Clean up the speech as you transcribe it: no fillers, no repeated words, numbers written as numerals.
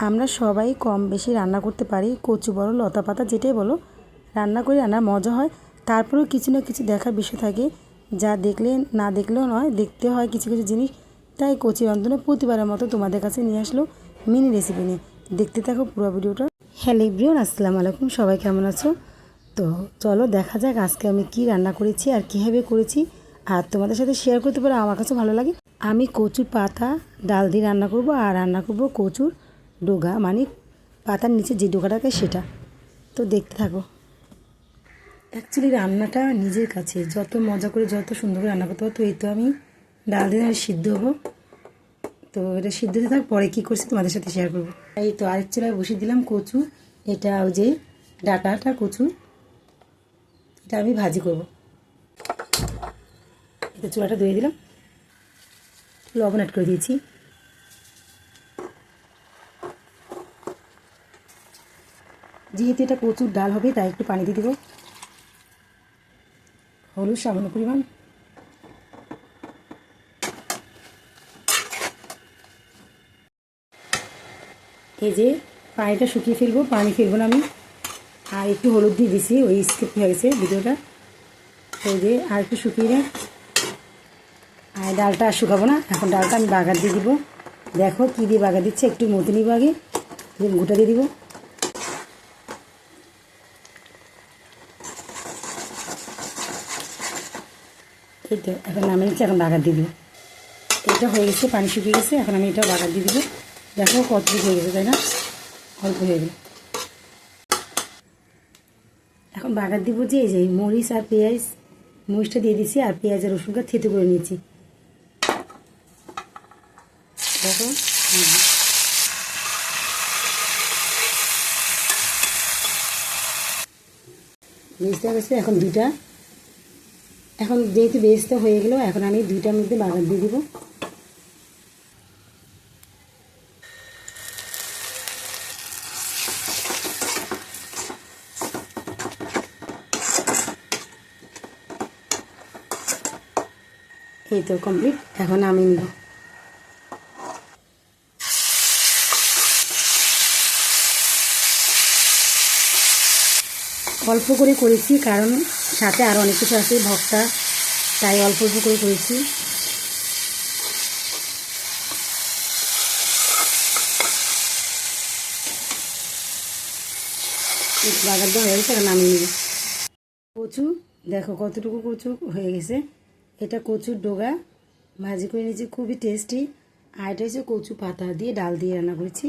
আমরা সবাই কম বেশি রান্না করতে পারি, কচু বলো লতা পাতা যেটাই বলো, রান্না করে রান্নার মজা হয়। তারপরেও কিছু না কিছু দেখার বিষয় থাকে, যা দেখলে না দেখলেও নয়, দেখতে হয় কিছু কিছু জিনিস। তাই কচি রন্ধনে প্রতিবারের মতো তোমাদের কাছে নিয়ে আসলো মিনি রেসিপি নিয়ে। দেখতে থাকো পুরো ভিডিওটা। হ্যালো এভরিওয়ান, আসসালামু আলাইকুম, সবাই কেমন আছো? তো চলো দেখা যাক আজকে আমি কি রান্না করেছি আর কীভাবে করেছি, আর তোমাদের সাথে শেয়ার করতে পারে আমার কাছে ভালো লাগে। আমি কচুর পাতা ডাল দিয়ে রান্না করব, আর রান্না করব কচুর ডোগা, মানে পাতার নিচে যে ডোগাটা থাকে সেটা। তো দেখতে থাকো। অ্যাকচুয়ালি রান্নাটা নিজের কাছে যত মজা করে যত সুন্দর করে রান্না করতে পারো। তো এই তো আমি ডাল দিয়ে সিদ্ধ হবো, তো এটা সিদ্ধ হতে থাক, পরে কী করছি তোমাদের সাথে শেয়ার করবো। এই তো আরেক চুলায় বসিয়ে দিলাম কচু, এটা ওই যে ডাটাটা কচু, এটা আমি ভাজি করব। এটা চুলাটা ধুয়ে দিলাম, লবণ অ্যাড করে দিয়েছি, যেহেতু এটা কচুর ডাল হবে তাই একটু পানি দিয়ে দেবো। হলুদ সামান্য পরিমাণ, এই যে পানিটা শুকিয়ে ফেলবো, পানি ফেলবো না আমি। আর একটু হলুদ দিয়ে দিছি, ওই স্কিপ হয়ে গেছে ভিডিওটা। এই যে আর একটু শুকিয়ে দেয়, আর ডালটা আর শুকাবো না। এখন ডালটা আমি বাগার দিয়ে দিব। দেখো কী দিয়ে বাগার দিচ্ছে, একটু মতে নিব আগে, গোটা দিয়ে দিব। এই তো এখন নামিয়ে নিচ্ছি, এখন বাগার দিয়ে দিব। এটা হয়ে গেছে, পানি শুকিয়ে গেছে, এখন আমি এটা বাগার দিয়ে দিব। দেখো কতটুকু হয়ে গেছে, তাই না? অল্প হয়ে গেল। এখন বাগার দিব যে এই যে মরিচ আর পেঁয়াজ, মরিচটা দিয়ে দিচ্ছি আর পেঁয়াজ আর রসুনটা থেতে করে নিয়েছি। দেখো বেজটা গেছে, এখন দুইটা, এখন যেহেতু বেজটা হয়ে গেল, এখন আমি দুইটার মধ্যে বাগার দিয়ে দিব। এই তো কমপ্লিট, এখন আমি নিব। অল্প করে করেছি, কারণ সাথে আরও অনেক কিছু আছে ভর্তা, তাই অল্প অল্প করে করেছি। বাগার দেওয়া হয়ে গেছে, এখন নামিয়ে নিব। কচু দেখো কতটুকু কচু হয়ে গেছে, এটা কচুর ডোগা ভাজি করে নিয়েছি, খুবই টেস্টি। আর এটা হচ্ছে কচু পাতা দিয়ে ডাল দিয়ে রান্না করেছি।